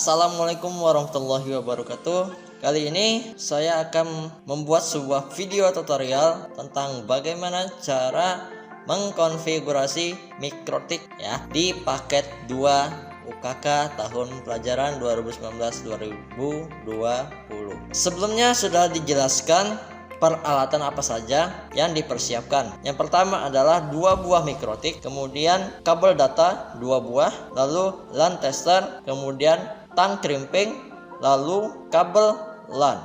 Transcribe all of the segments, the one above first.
Assalamualaikum warahmatullahi wabarakatuh. Kali ini saya akan membuat sebuah video tutorial tentang bagaimana cara mengkonfigurasi mikrotik ya di paket 2 UKK tahun pelajaran 2019-2020. Sebelumnya sudah dijelaskan peralatan apa saja yang dipersiapkan. Yang pertama adalah 2 buah mikrotik, kemudian kabel data 2 buah, lalu LAN tester, kemudian tang crimping, lalu kabel LAN.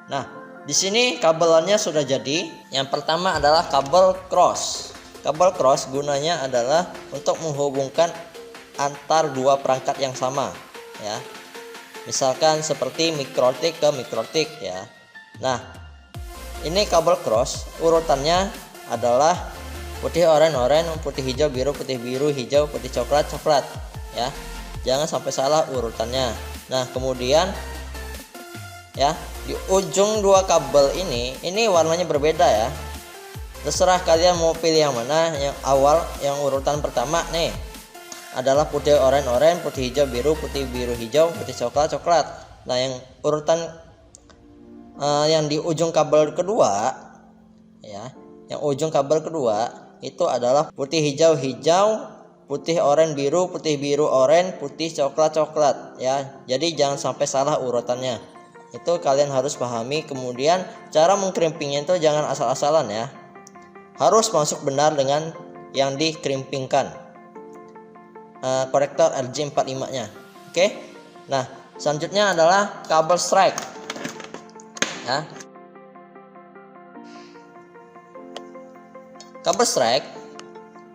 Nah, di sini kabel LAN-nya sudah jadi. Yang pertama adalah kabel cross. Kabel cross gunanya adalah untuk menghubungkan antar 2 perangkat yang sama ya. Misalkan seperti mikrotik ke mikrotik ya. Nah, ini kabel cross urutannya adalah putih oranye, putih hijau, biru, putih biru, hijau, putih coklat, coklat ya. Jangan sampai salah urutannya. Nah, kemudian ya, di ujung 2 kabel ini warnanya berbeda ya. Terserah kalian mau pilih yang mana. Yang awal, yang urutan pertama nih adalah putih oranye, putih hijau, biru, putih biru, hijau, putih coklat, coklat. Nah, yang urutan yang di ujung kabel kedua ya, yang ujung kabel kedua itu adalah putih hijau, hijau, putih oranye, biru, putih biru, oranye, putih coklat, coklat ya. Jadi jangan sampai salah urutannya. Itu kalian harus pahami. Kemudian cara mengkrimpingnya itu jangan asal-asalan ya. Harus masuk benar dengan yang dikrimpingkan. Konektor RJ45-nya. Oke. Nah, selanjutnya adalah kabel strike. Ya. Kabel strike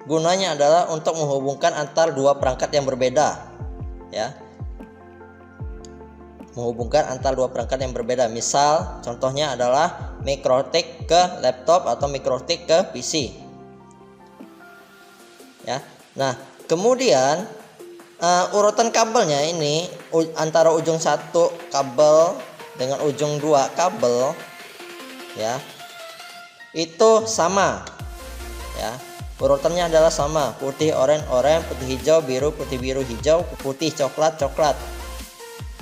gunanya adalah untuk menghubungkan antar 2 perangkat yang berbeda ya. Menghubungkan antar 2 perangkat yang berbeda. Misal contohnya adalah mikrotik ke laptop atau mikrotik ke PC ya. Nah, kemudian urutan kabelnya ini antara ujung 1 kabel dengan ujung 2 kabel ya, itu sama ya. Urutannya adalah sama, putih oranye, putih hijau, biru, putih biru, hijau, putih coklat, coklat.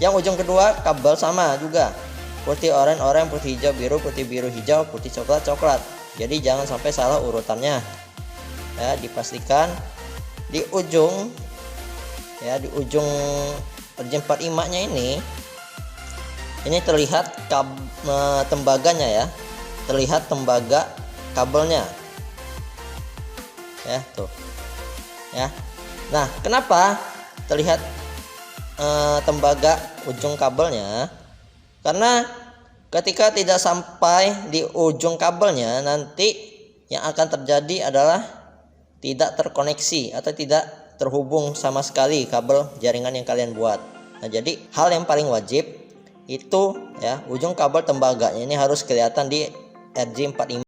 Yang ujung kedua kabel sama juga, putih oranye, putih hijau, biru, putih biru, hijau, putih coklat, coklat. Jadi jangan sampai salah urutannya ya. Dipastikan di ujung ya, di ujung RJ45-nya ini terlihat tembaganya ya, terlihat tembaga kabelnya ya, tuh ya. Nah, kenapa terlihat tembaga ujung kabelnya? Karena ketika tidak sampai di ujung kabelnya, nanti yang akan terjadi adalah tidak terkoneksi atau tidak terhubung sama sekali kabel jaringan yang kalian buat. Nah, jadi hal yang paling wajib itu ya, ujung kabel tembaganya ini harus kelihatan di RJ45.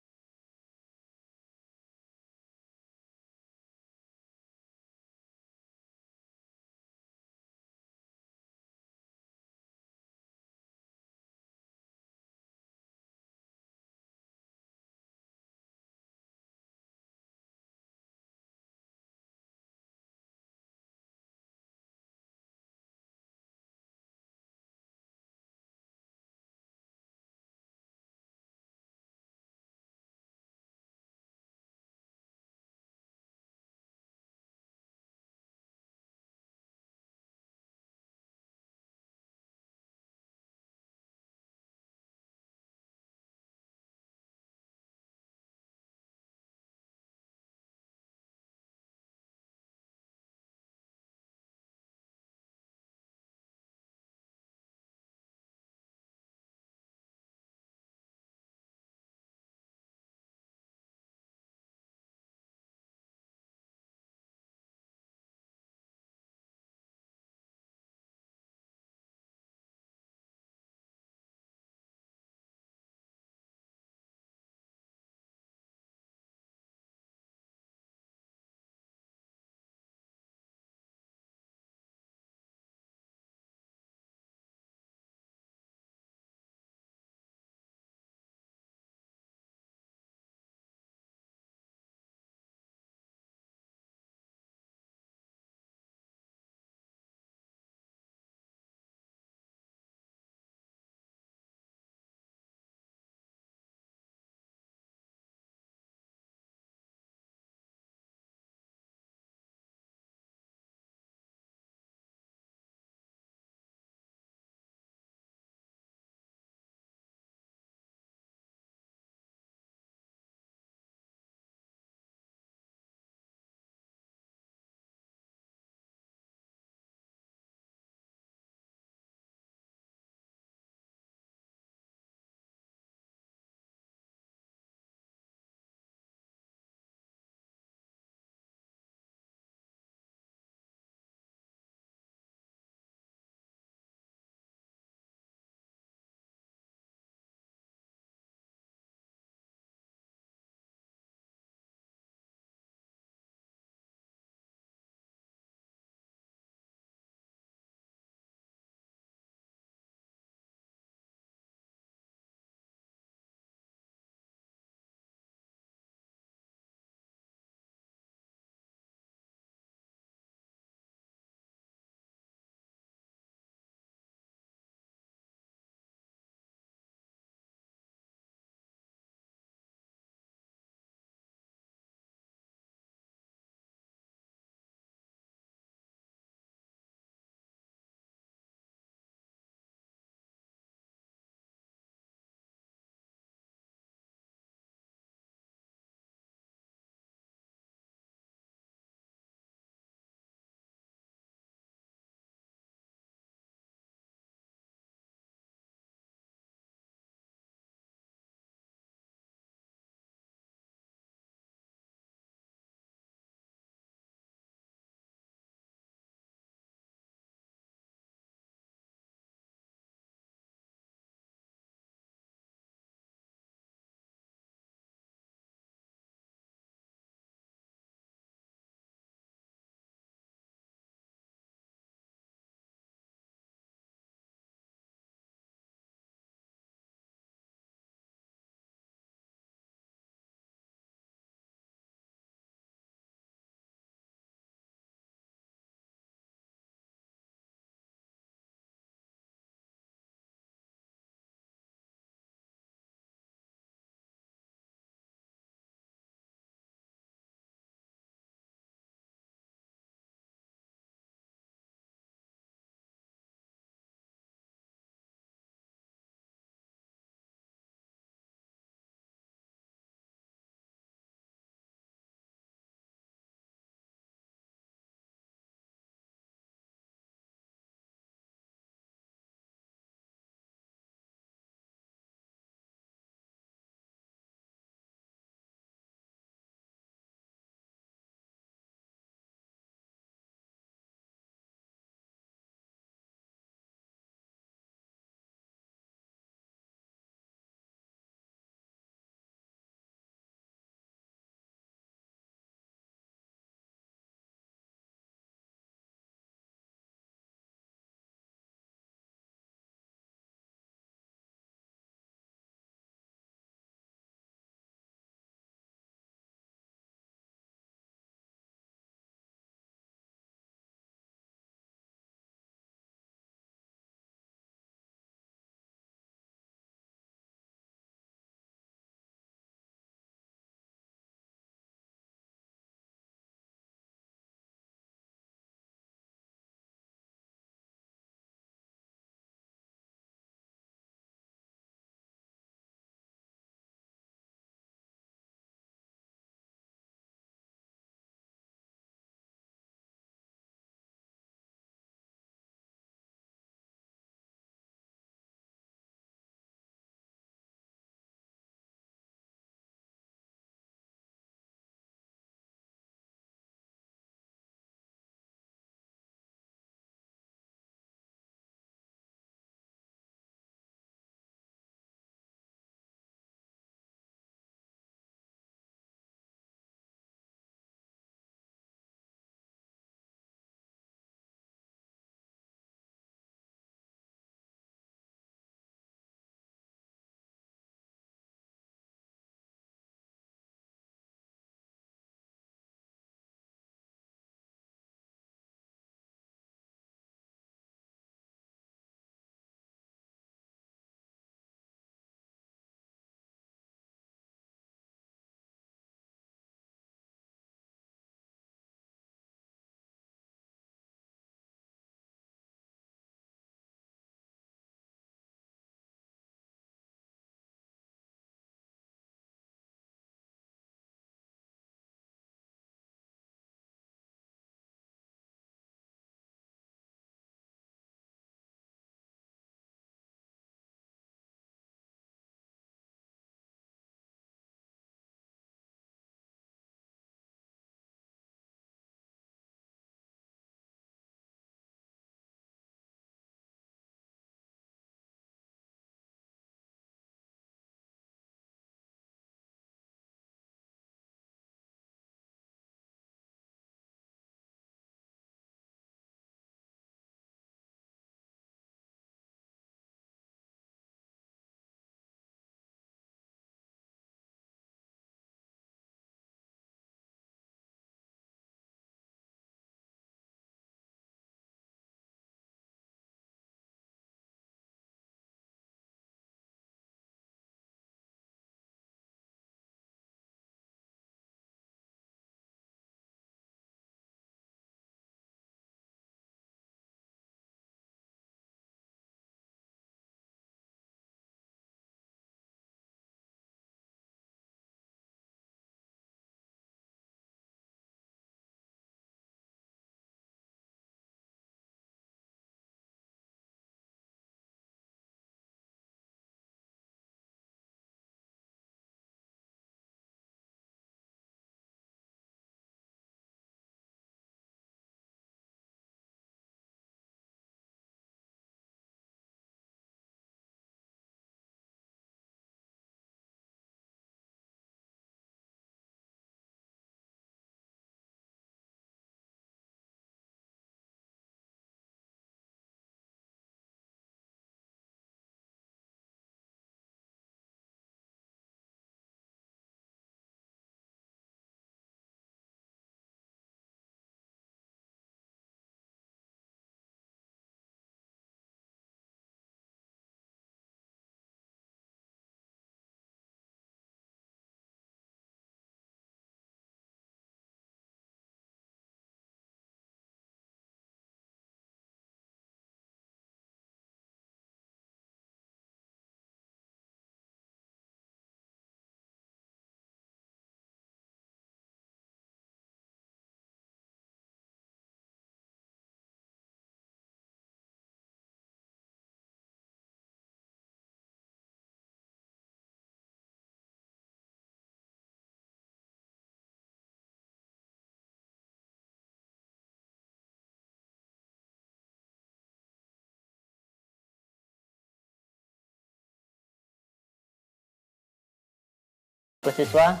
siswa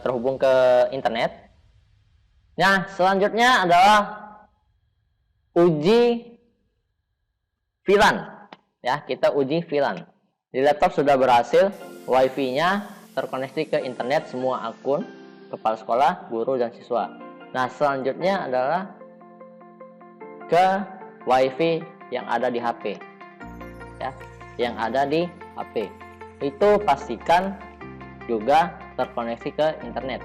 terhubung ke internet. Nah, selanjutnya adalah uji VLAN. Ya, kita uji VLAN. Di laptop sudah berhasil, WiFi-nya terkoneksi ke internet semua akun kepala sekolah, guru, dan siswa. Nah, selanjutnya adalah ke WiFi yang ada di HP. Ya, yang ada di HP. Itu pastikan juga terkoneksi ke internet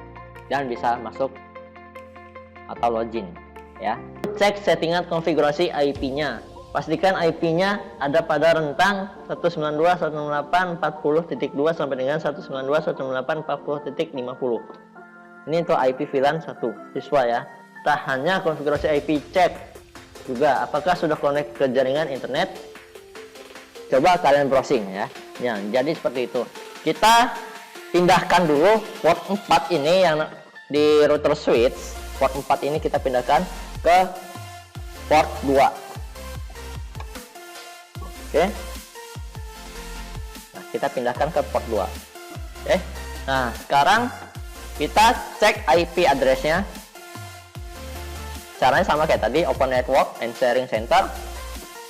dan bisa masuk atau login, ya. Cek settingan konfigurasi IP-nya. Pastikan IP-nya ada pada rentang 192.168.40.2 sampai dengan 192.168.40.50. Ini untuk IP VLAN 1 siswa, ya. Tak hanya konfigurasi IP, cek juga apakah sudah connect ke jaringan internet. Coba kalian browsing, ya. Ya, jadi seperti itu. Kita pindahkan dulu port 4 ini yang di router switch. Port 4 ini kita pindahkan ke port 2. Oke. Nah, kita pindahkan ke port 2. Oke. Nah, sekarang kita cek IP address-nya. Caranya sama kayak tadi, open network and sharing center.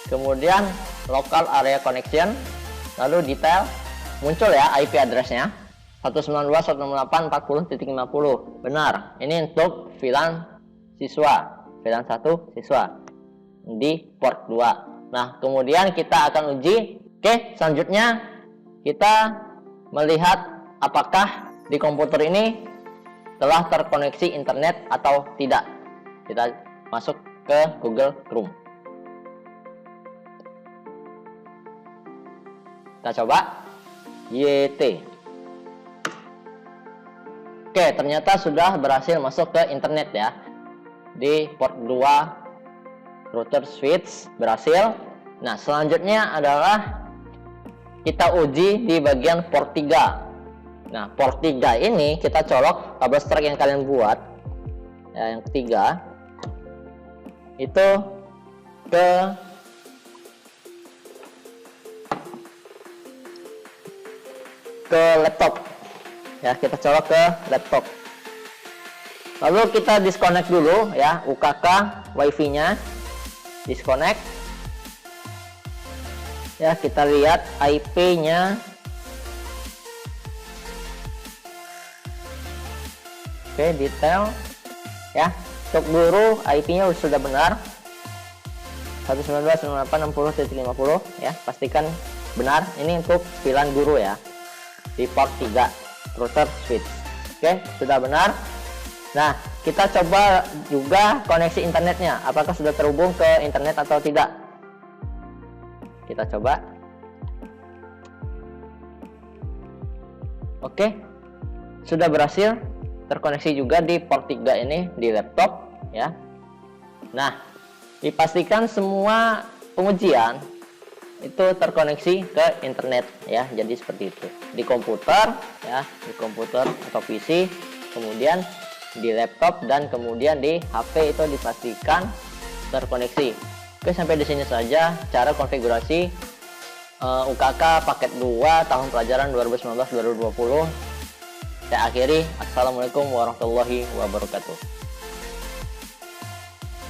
Kemudian local area connection, lalu detail, muncul ya IP address-nya 192.168.40.50. Benar, ini untuk VLAN siswa, VLAN 1 siswa di port 2. Nah, kemudian kita akan uji. Oke, selanjutnya kita melihat apakah di komputer ini telah terkoneksi internet atau tidak. Kita masuk ke Google Chrome. Kita coba YT. Oke, ternyata sudah berhasil masuk ke internet, ya. Di port 2 router switch berhasil. Nah, selanjutnya adalah kita uji di bagian port 3. Nah, port 3 ini kita colok kabel strike yang kalian buat, ya, yang ketiga itu ke laptop, ya. Kita colok ke laptop, lalu kita disconnect dulu, ya, UKK WiFi nya disconnect, ya. Kita lihat IP nya. Oke, detail, ya. Untuk guru IP nya sudah benar 192.168.60.50, ya. Pastikan benar. Ini untuk VLAN guru, ya, di port 3 router switch. Oke, sudah benar. Nah, kita coba juga koneksi internetnya, apakah sudah terhubung ke internet atau tidak. Kita coba. Oke, sudah berhasil terkoneksi juga di port 3 ini di laptop, ya. Nah, dipastikan semua pengujian itu terkoneksi ke internet, ya. Jadi seperti itu di komputer, ya, di komputer atau PC, kemudian di laptop, dan kemudian di HP itu dipastikan terkoneksi. Oke, sampai di sini saja cara konfigurasi UKK paket 2 tahun pelajaran 2019-2020. Saya akhiri. Assalamualaikum warahmatullahi wabarakatuh.